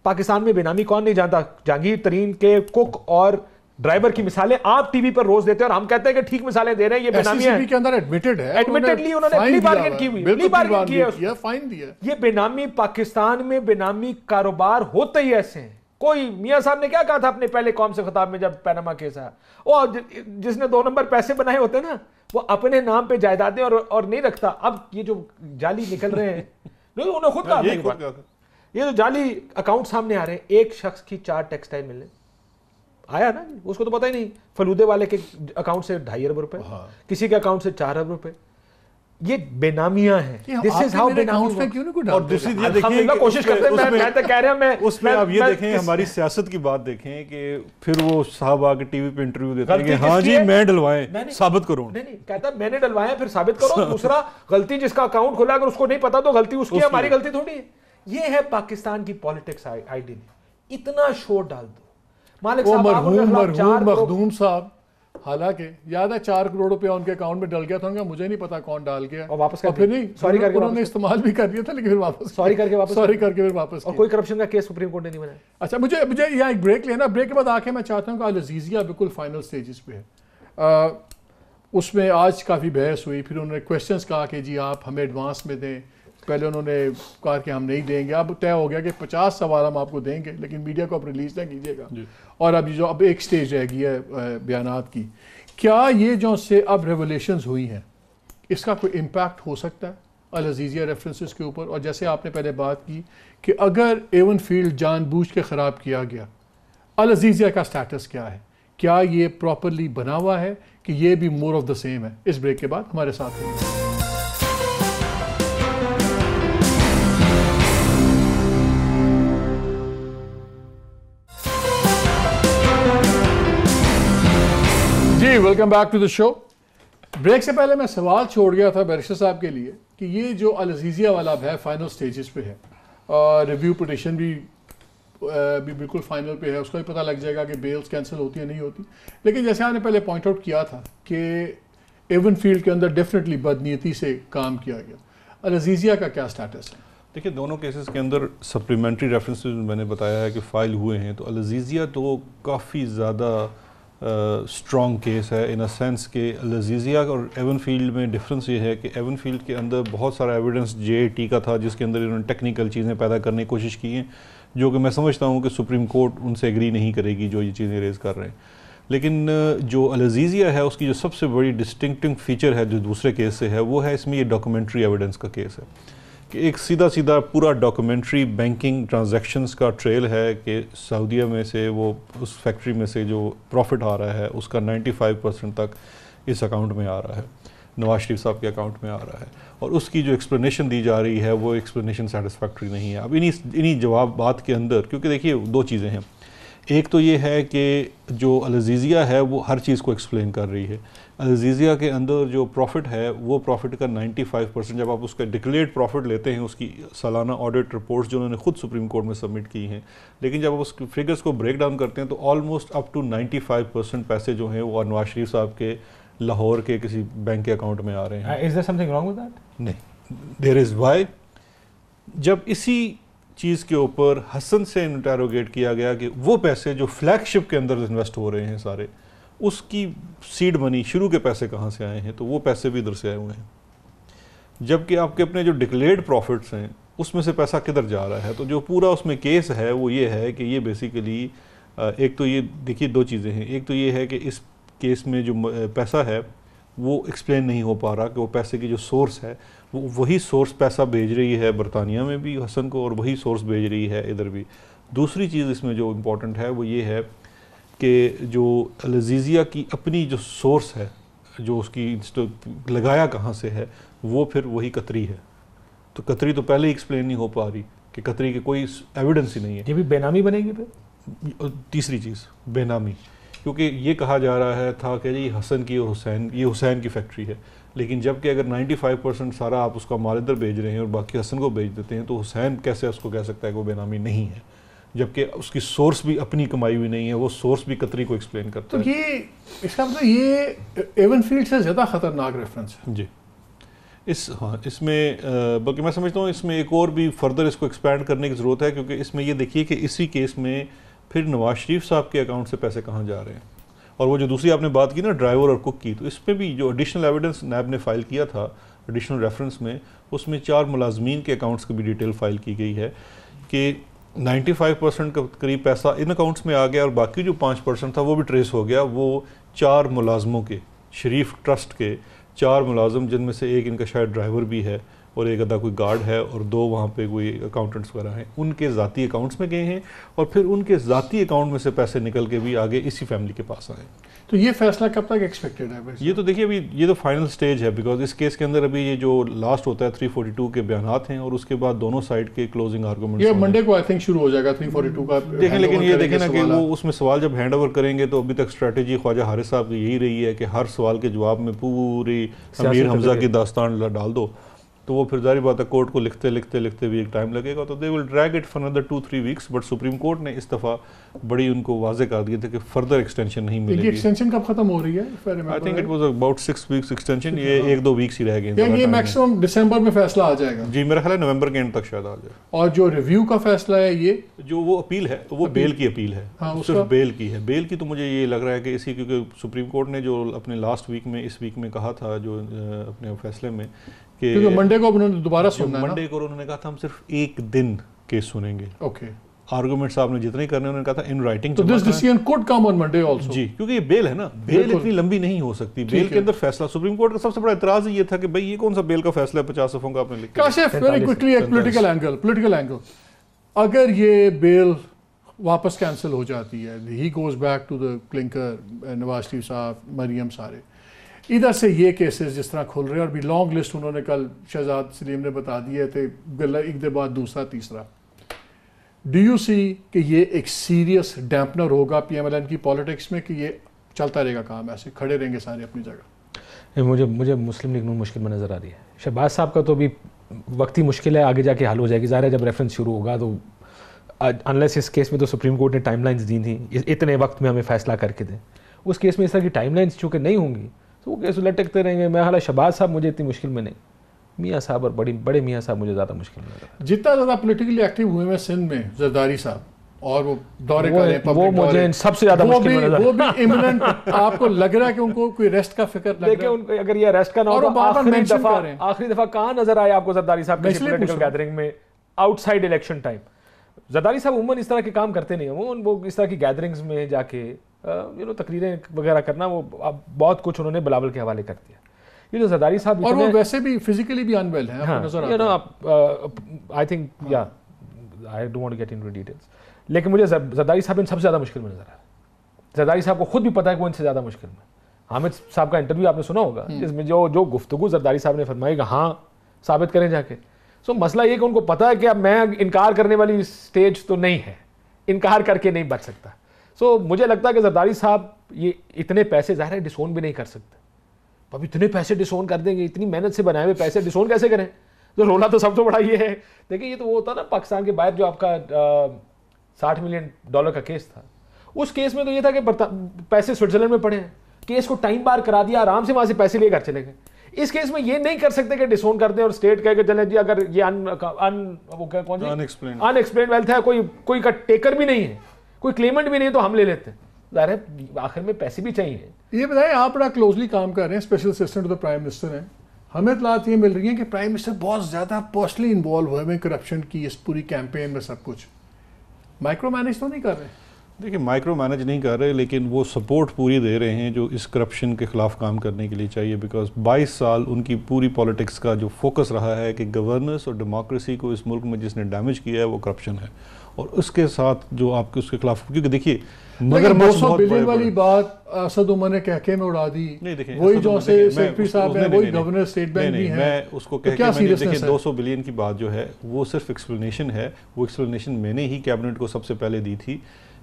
پاکستان میں بے نامی کون نہیں جانتا, جہانگیر ترین کے کوک اور ڈرائیور کی مثالیں آپ ٹی وی پر روز دیتے ہیں اور ہم کہتے ہیں کہ ٹھیک مثالیں دے رہے ہیں, یہ بے نامی ہے. کے اندر ایڈمیٹڈ ہے, ایڈمیٹڈلی انہوں نے پلی بارگن کی ہوئی, پلی بارگن کی ہے, فائن دیا. یہ بے نامی پاکستان میں بے نامی کاروبار ہوتے ہی ایسے ہیں. کوئی میاں صاحب نے کیا کہا تھا اپنے پہلے قوم سے خطاب میں جب پیناما کیس آیا, اور جس نے 2 نمبر پیسے بنائے ہوتے ہیں نا, وہ اپنے نام پہ جائیدادیں اور نہیں رکھتا. اب یہ جو جعلی نکل رہے ہیں, انہوں نے خود کہا, یہ جو جعلی اکاؤنٹ سامنے آ رہے ہیں, ایک شخص کی 4 ٹیکسٹائل ملیں آیا نا, اس کو تو پتہ ہی نہیں. فلودے والے کے اکاؤنٹ سے 2.5 ارب روپے, کسی کے اکاؤنٹ سے 4 ارب روپے. یہ بے نامیاں ہیں. اور دوسری دیکھیں کوشش کرتے ہیں, میں تو کہہ رہا ہوں اس میں آپ یہ دیکھیں ہماری سیاست کی بات دیکھیں کہ پھر وہ صاحب آ کے ٹی وی پہ انٹرویو دیتے ہیں کہ ہاں جی میں ڈلوائیں, ثابت کرو. نہیں کہتا میں نے ڈلوائے پھر ثابت کرو. دوسرا غلطی جس کا اکاؤنٹ کھلا اگر اس کو نہیں پتا تو غلطی اس کی, ہماری غلطی تھوڑی ہے. یہ ہے پاکستان کی پالیٹکس آئیڈیل. اتنا شور ڈال دو. مالک صاحب مرحوم مخدوم صاحب, حالانکہ یاد ہے 4 کروڑ روپیہ ان کے اکاؤنٹ میں ڈل گیا تھا, مجھے نہیں پتا کون ڈال گیا, اور واپس پھر نہیں سوری کر کے انہوں نے استعمال بھی کر دیا تھا, لیکن پھر واپس سوری کر کے پھر واپس. اور کوئی کرپشن کا کیس سپریم کورٹ نے نہیں بنایا. اچھا مجھے یہاں ایک بریک لینا, بریک کے بعد آ کے میں چاہتا ہوں کہ العزیزیہ بالکل فائنل سٹیجز پہ ہے. اس میں آج کافی بحث ہوئی, پھر انہوں نے کویشچنس کہا کہ جی آپ ہمیں ایڈوانس میں دیں, پہلے انہوں نے کہا کہ ہم نہیں دیں گے, اب طے ہو گیا کہ 50 سوال ہم آپ کو دیں گے لیکن میڈیا کو آپ ریلیز نہ کیجیے گا. اور اب ایک سٹیج رہ گئی ہے بیانات کی. کیا یہ جو سے اب ریولیشنز ہوئی ہیں اس کا کوئی امپیکٹ ہو سکتا ہے العزیزیہ ریفرنسز کے اوپر؟ اور جیسے آپ نے پہلے بات کی کہ اگر ایون فیلڈ جان بوجھ کے خراب کیا گیا, العزیزیہ کا سٹیٹس کیا ہے؟ کیا یہ پراپرلی بنا ہوا ہے کہ یہ بھی مور آف دا سیم ہے؟ اس بریک کے بعد ہمارے ساتھ رہیے. جی welcome back to the show. Break سے پہلے میں سوال چھوڑ گیا تھا بیرسٹر صاحب کے لیے کہ یہ جو العزیزیہ والا اب ہے فائنل سٹیجز پہ ہے, اور ریویو پٹیشن بھی بالکل فائنل پہ ہے, اس کا بھی پتہ لگ جائے گا کہ بیلز کینسل ہوتی ہے نہیں ہوتی. لیکن جیسے آپ نے پہلے پوائنٹ آؤٹ کیا تھا کہ ایون فیلڈ کے اندر ڈیفینیٹلی بدنیتی سے کام کیا گیا, العزیزیہ کا کیا سٹیٹس ہے؟ دیکھیے دونوں کیسز کے اندر سپلیمنٹری ریفرنسز میں نے بتایا ہے کہ فائل ہوئے ہیں. تو العزیزیہ تو کافی زیادہ اسٹرانگ کیس ہے ان اے سینس کہ العزیزیہ اور ایون فیلڈ میں ڈفرینس یہ ہے کہ ایون فیلڈ کے اندر بہت سارا ایویڈنس JIT کا تھا جس کے اندر انہوں نے ٹیکنیکل چیزیں پیدا کرنے کی کوشش کی ہیں, جو کہ میں سمجھتا ہوں کہ سپریم کورٹ ان سے ایگری نہیں کرے گی جو یہ چیزیں ریز کر رہے ہیں. لیکن جو العزیزیہ ہے اس کی جو سب سے بڑی ڈسٹنکٹنگ فیچر ہے جو دوسرے کیس سے ہے وہ ہے اس میں یہ ڈاکومنٹری ایویڈنس کا کیس ہے کہ ایک سیدھا پورا ڈاکومنٹری بینکنگ ٹرانزیکشنز کا ٹریل ہے کہ سعودیہ میں سے وہ اس فیکٹری میں سے جو پروفٹ آ رہا ہے اس کا 95% تک اس اکاؤنٹ میں آ رہا ہے, نواز شریف صاحب کے اکاؤنٹ میں آ رہا ہے, اور اس کی جو ایکسپلینیشن دی جا رہی ہے وہ ایکسپلینیشن سیٹسفیکٹری نہیں ہے. اب انہی جوابات کے اندر کیونکہ دیکھیے دو چیزیں ہیں, ایک تو یہ ہے کہ جو العزیزیہ ہے وہ ہر چیز کو ایکسپلین کر رہی ہے. العزیزیہ کے اندر جو پروفٹ ہے وہ پروفٹ کا 95% جب آپ اس کا ڈکلیئرڈ پروفٹ لیتے ہیں, اس کی سالانہ آڈٹ رپورٹس جو انہوں نے خود سپریم کورٹ میں سبمٹ کی ہیں, لیکن جب آپ اس فگرز کو بریک ڈاؤن کرتے ہیں تو آلموسٹ اپ ٹو 95% پیسے جو ہیں وہ نواز شریف صاحب کے لاہور کے کسی بینک کے اکاؤنٹ میں آ رہے ہیں. Is there something wrong with that? نہیں, there is why. جب اسی چیز کے اوپر حسن سے انٹیروگیٹ کیا گیا کہ وہ پیسے جو فلیگ شپ کے اندر انویسٹ ہو رہے ہیں سارے, اس کی سیڈ منی شروع کے پیسے کہاں سے آئے ہیں, تو وہ پیسے بھی ادھر سے آئے ہوئے ہیں. جبکہ آپ کے اپنے جو ڈکلیئرڈ پروفٹس ہیں اس میں سے پیسہ کدھر جا رہا ہے. تو جو پورا اس میں کیس ہے وہ یہ ہے کہ یہ بیسیکلی ایک تو یہ دیکھیے دو چیزیں ہیں, ایک تو یہ ہے کہ اس کیس میں جو پیسہ ہے وہ ایکسپلین نہیں ہو پا رہا کہ وہ پیسے کی جو سورس ہے وہ وہی سورس پیسہ بھیج رہی ہے برطانیہ میں بھی حسن کو, اور وہی سورس بھیج رہی ہے ادھر بھی. دوسری چیز اس میں جو امپورٹنٹ ہے وہ یہ ہے کہ جو العزیزیہ کی اپنی جو سورس ہے جو اس کی لگایا کہاں سے ہے وہ پھر وہی قطری ہے. تو قطری تو پہلے ہی ایکسپلین نہیں ہو پا رہی کہ قطری کے کوئی ایویڈنس ہی نہیں ہے. یہ بھی بے نامی بنے گی پھر. تیسری چیز بے نامی, کیونکہ یہ کہا جا رہا تھا کہ جی حسن کی اور یہ حسین کی فیکٹری ہے, لیکن جب کہ اگر 95% سارا آپ اس کا مال ادھر بھیج رہے ہیں اور باقی حسن کو بھیج دیتے ہیں تو حسین کیسے اس کو کہہ سکتا ہے کہ وہ بے نامی نہیں ہے, جبکہ اس کی سورس بھی اپنی کمائی ہوئی نہیں ہے, وہ سورس بھی قطری کو ایکسپلین کرتا ہے. تو یہ اس کا مطلب یہ ایون فیلڈ سے زیادہ خطرناک ریفرنس ہے. جی اس میں بلکہ میں سمجھتا ہوں اس میں ایک اور بھی فردر اس کو ایکسپینڈ کرنے کی ضرورت ہے, کیونکہ اس میں یہ دیکھیے کہ اسی کیس میں پھر نواز شریف صاحب کے اکاؤنٹ سے پیسے کہاں جا رہے ہیں. اور وہ جو دوسری آپ نے بات کی نا ڈرائیور اور کک کی, تو اس پہ بھی جو ایڈیشنل ایویڈنس نیب نے فائل کیا تھا ایڈیشنل ریفرنس میں, اس میں 4 ملازمین کے اکاؤنٹس کی بھی ڈیٹیل فائل کی گئی ہے کہ 95% کا قریب پیسہ ان اکاؤنٹس میں آ گیا, اور باقی جو 5% تھا وہ بھی ٹریس ہو گیا. وہ 4 ملازموں کے, شریف ٹرسٹ کے 4 ملازم, جن میں سے ایک ان کا شاید ڈرائیور بھی ہے اور ایک آدھا کوئی گارڈ ہے اور 2 وہاں پہ کوئی اکاؤنٹنٹس وغیرہ ہیں, ان کے ذاتی اکاؤنٹس میں گئے ہیں اور پھر ان کے ذاتی اکاؤنٹ میں سے پیسے نکل کے بھی آگے اسی فیملی کے پاس آئے. تو یہ فیصلہ کب تک ایکسپیکٹڈ ہے؟ یہ تو دیکھیے ابھی یہ تو فائنل سٹیج ہے, بیکاز اس کیس کے اندر ابھی یہ جو لاسٹ ہوتا ہے 342 کے بیانات ہیں, اور اس کے بعد دونوں سائڈ کے کلوزنگ آرگومنٹس. یہ منڈے کو آئی تھنک شروع ہو جائے گا 342 کا. دیکھیں لیکن یہ دیکھیں نا کہ وہ اس میں سوال جب ہینڈ اوور کریں گے تو ابھی تک اسٹریٹجی خواجہ حارث صاحب کی یہی رہی ہے کہ ہر سوال کے جواب میں پوری امیر حمزہ کی داستان ڈال دو, تو وہ پھر ظاہر بات ہے کورٹ کو لکھتے بھی ایک ٹائم لگے گا, تو they will drag it for another 2-3 weeks. But Supreme Court نے اس دفعہ بڑی ان کو واضح کر دیا تھا کہ فردر ایکسٹینشن نہیں ملے گی. ایکسٹینشن کب ختم ہو رہی ہے؟ I think it was about 6 weeks extension, یہ 1-2 weeks ہی رہ گئے. یہ میکسیمم دسمبر میں فیصلہ آ جائے گا. جی میرا خیال ہے نومبر کے اینڈ تک شاید آ جائے. اور جو ریویو کا فیصلہ ہے یہ جو وہ اپیل ہے وہ بیل کی اپیل ہے, صرف بیل کی ہے. بیل کی تو مجھے یہ لگ رہا ہے کہ اسی, کیونکہ سپریم کورٹ نے جو اپنے لاسٹ ویک میں اس ویک میں کہا تھا جو اپنے فیصلے میں کہ منڈے کو انہوں نے دوبارہ سننا ہے, منڈے کو انہوں نے کہا تھا ہم صرف 1 دن کیس سنیں گے. اوکے, آرگومنٹ صاحب نے جتنے کرنے انہوں نے کہا تھا ان رائٹنگ. تو this decision could come on Monday also. جی کیونکہ یہ بیل ہے نا, بیل اتنی لمبی نہیں ہو سکتی. بیل کے اندر فیصلہ, سپریم کورٹ کا سب سے بڑا اعتراض یہ تھا کہ بھئی یہ کون سا بیل کا فیصلہ ہے 50 صفحوں کا آپ نے لکھا. کاشف ویری کوئکلی ایک پولیٹیکل اینگل, اگر یہ بیل واپس کینسل ہو جاتی ہے, he goes back to the clinker, Nawaz Sharif صاحب, مریم, سارے ادھر سے یہ کیسز جس طرح کھل رہے ہیں, اور بھی لانگ لسٹ انہوں نے کل شہزاد سلیم نے بتا دیے تھے, ایک دے بعد دوسرا تیسرا. ڈو یو سی کہ یہ ایک سیریس ڈیمپنر ہوگا پی ایم ایل این کی پالیٹکس میں, کہ یہ چلتا رہے گا کام ایسے کھڑے رہیں گے سارے اپنی جگہ؟ مجھے مسلم لیگ نون مشکل میں نظر آ رہی ہے. شہباز صاحب کا تو بھی وقتی مشکل ہے, آگے جا کے حل ہو جائے گی. ظاہر ہے جب ریفرنس شروع ہوگا تو انلیس اس کیس میں تو سپریم کورٹ نے ٹائم لائنز دی تھیں اتنے وقت میں ہمیں فیصلہ کر کے دیں. اس کیس میں اس طرح کی ٹائم لائنز چونکہ نہیں ہوں گی تو وہ کیس لٹکتے رہیں گے. میں حالانکہ شہباز صاحب مجھے اتنی مشکل میں نہیں, میاں صاحب اور بڑے میاں صاحب مجھے زیادہ مشکل میں لگا. جتنا زیادہ پولیٹیکلی ایکٹیو ہوئے ہیں سندھ میں زرداری صاحب, اور وہ دورے کر رہے ہیں, وہ مجھے سب سے زیادہ مشکل میں نظر, وہ بھی امیوننٹ. آپ کو لگ رہا ہے کہ ان کو کوئی ریسٹ کا فکر لگ رہا ہے؟ ان کو اگر یہ ریسٹ کا نہ ہو تو آخری دفعہ کہاں نظر آیا آپ کو زرداری صاحب کی پولیٹیکل گیدرنگ میں out side election time? Zardari صاحب عموماً اس طرح کے کام کرتے نہیں ہیں. وہ اس طرح کی گیدرنگز میں جا کے تقریریں وغیرہ کرنا, وہ بہت کچھ انہوں نے بلاول کے حوالے کر دیا. یہ جو زرداری صاحب, اور وہ ویسے بھی فزیکلی بھی انویل ہیں, آپ کو نظر آتا ہے. آئی تھنک یا I don't want to get into details, لیکن مجھے زرداری صاحب ان سب سے زیادہ مشکل میں نظر آیا. زرداری صاحب کو خود بھی پتہ ہے کہ وہ ان سے زیادہ مشکل میں. حامد صاحب کا انٹرویو آپ نے سنا ہوگا جس میں جو گفتگو زرداری صاحب نے فرمائی کہ ہاں ثابت کریں جا کے. سو مسئلہ یہ کہ ان کو پتہ ہے کہ اب میں انکار کرنے والی اسٹیج تو نہیں ہے, انکار کر کے نہیں بچ سکتا. سو مجھے لگتا ہے کہ زرداری صاحب یہ اتنے پیسے ظاہر ہے ڈسون بھی نہیں کر سکتے. اب اتنے پیسے ڈسون کر دیں گے, اتنی محنت سے بنائے ہوئے پیسے ڈسون کیسے کریں؟ تو رولا تو سب سے بڑا یہ ہے. دیکھیں یہ تو وہ ہوتا نا پاکستان کے باہر جو آپ کا $60 ملین کا کیس تھا, اس کیس میں تو یہ تھا کہ پیسے سوئٹزرلینڈ میں پڑے ہیں, کیس کو ٹائم بار کرا دیا, آرام سے وہاں سے پیسے لے کر چلے گئے. اس کیس میں یہ نہیں کر سکتے کہ ڈسون کر دیں اور اسٹیٹ کہہ کے چلیں جی اگر یہ ان ایکسپلینڈ ویلتھ ہے, کوئی کا ٹیکر بھی نہیں ہے, کوئی کلیمنٹ بھی نہیں, تو ہم لے لیتے ہیں. ظاہر ہے آخر میں پیسے بھی چاہیے. یہ بتائیں, آپ بڑا کلوزلی کام کر رہے ہیں, special assistant to the prime minister ہیں, ہمیں اطلاعات یہ مل رہی ہیں کہ پرائم منسٹر بہت زیادہ پرسنلی انوالو ہوئے ہیں کرپشن کی اس پوری کیمپین میں. سب کچھ مائکرو مینیج تو نہیں کر رہے؟ دیکھیں مائکرو مینیج نہیں کر رہے, لیکن وہ سپورٹ پوری دے رہے ہیں جو اس کرپشن کے خلاف کام کرنے کے لیے چاہیے. بیکاز 22 سال ان کی پوری پالیٹکس کا جو فوکس رہا ہے کہ گورننس اور ڈیموکریسی کو اس ملک میں جس نے ڈیمیج کیا ہے وہ کرپشن ہے. اور اس کے ساتھ جو آپ کے اس کے خلاف, کیونکہ دیکھیے مگر 200 بلین والی بات اسد عمر نے کہکے میں اڑا دی. وہی جو سیکرٹری صاحب ہیں, وہی گورنر اسٹیٹ بینک بھی ہیں. میں اس کو کہہ کے میں نے دیکھیں 200 بلین کی بات جو ہے وہ صرف ایکسپلینیشن ہے. وہ ایکسپلینیشن میں نے ہی کیبنٹ کو سب سے پہلے دی تھی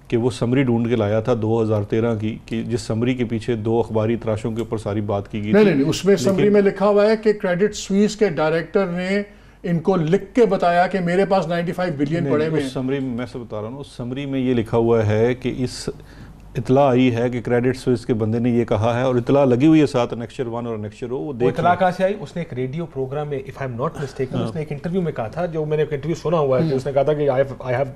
کہ وہ سمری ڈھونڈ کے لایا تھا 2013 کی, کہ جس سمری کے پیچھے 2 اخباری تراشوں کے اوپر ساری بات کی گئی تھی. نہیں, اس میں سمری میں لکھا ہوا ہے کہ کریڈٹ سوئس کے ڈائریکٹر نے ان کو لکھ کے بتایا کہ میرے پاس 95 بلین پڑے ہوئے ہیں. سمری میں سے بتا رہا ہوں, اس سمری میں یہ لکھا ہوا ہے کہ اس اطلاع آئی ہے کہ کریڈٹ سوئس کے بندے نے یہ کہا ہے, اور اطلاع لگی ہوئی ہے ساتھ انیکشر 1 اور انیکشر 2. وہ اطلاع کہاں سے آئی؟ اس نے ایک ریڈیو پروگرام میں, if I'm not mistaken, اس نے ایک انٹرویو میں کہا تھا, جو میں نے ایک انٹرویو سنا ہوا ہے, کہ اس نے کہا تھا کہ I have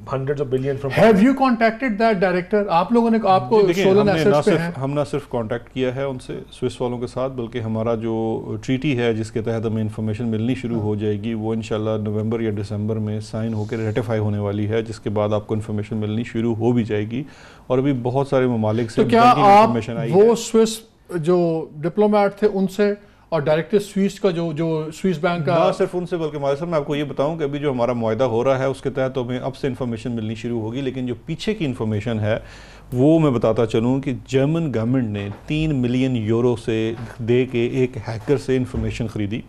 hundreds of billion from... Have you contacted that director? آپ لوگوں نے آپ کو stolen assets پہ ہیں. ہم نہ صرف کانٹیکٹ کیا ہے ان سے سوئس والوں کے ساتھ, بلکہ ہمارا جو ٹریٹی ہے جس کے تحت ہمیں انفارمیشن ملنی شروع ہو جائے گی, وہ انشاءاللہ نومبر یا دسمبر میں سائن ہو کے ریٹیفائی ہونے والی ہے, جس کے بعد آپ کو انفارمیشن ملنی شروع ہو بھی جائے گی. اور ابھی بہت سارے ممالک سے تو کیا آپ وہ سوئس جو ڈپلومیٹ تھے ان سے اور ڈائریکٹر سوئس کا جو سوئس بینک کا, نہ صرف ان سے بلکہ مالک صاحب میں آپ کو یہ بتاؤں کہ ابھی جو ہمارا معاہدہ ہو رہا ہے اس کے تحت ہمیں اب سے انفارمیشن ملنی شروع ہوگی. لیکن جو پیچھے کی انفارمیشن ہے وہ میں بتاتا چلوں کہ جرمن گورنمنٹ نے 3 ملین یورو سے دے کے ایک ہیکر سے انفارمیشن خریدی,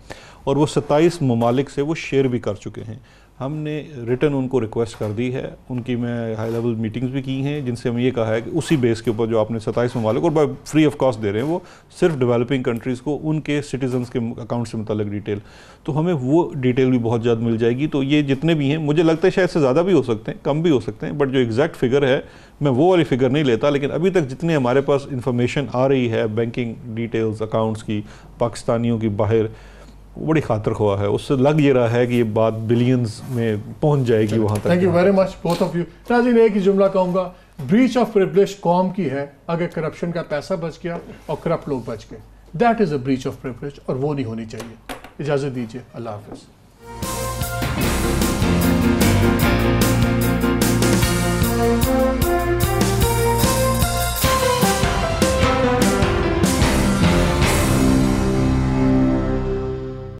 اور وہ 27 ممالک سے وہ شیئر بھی کر چکے ہیں. ہم نے ریٹن ان کو ریکویسٹ کر دی ہے، ان کی میں ہائی لیول میٹنگز بھی کی ہیں جن سے ہم یہ کہا ہے کہ اسی بیس کے اوپر جو آپ نے 27 ممالک اور فری آف کاسٹ دے رہے ہیں وہ صرف ڈیولپنگ کنٹریز کو ان کے سٹیزنز کے اکاؤنٹ سے متعلق ڈیٹیل، تو ہمیں وہ ڈیٹیل بھی بہت جلد مل جائے گی. تو یہ جتنے بھی ہیں مجھے لگتا ہے شاید سے زیادہ بھی ہو سکتے ہیں، کم بھی ہو سکتے ہیں، بٹ جو ایگزیکٹ فگر ہے میں وہ والی فگر نہیں لیتا، لیکن ابھی تک جتنے ہمارے پاس انفارمیشن آ رہی ہے بینکنگ ڈیٹیلز اکاؤنٹس کی پاکستانیوں کی باہر، وہ بڑی خاطر خواہ ہے. اس سے لگ یہ رہا ہے کہ یہ بات بلینز میں پہنچ جائے گی وہاں تک. Thank you very much both of you. ناظرین ایک ہی جملہ کہوں گا، بریچ آف پریولیج قوم کی ہے اگر کرپشن کا پیسہ بچ گیا اور کرپٹ لوگ بچ گئے. That is a breach of privilege اور وہ نہیں ہونی چاہیے. اجازت دیجیے، اللہ حافظ.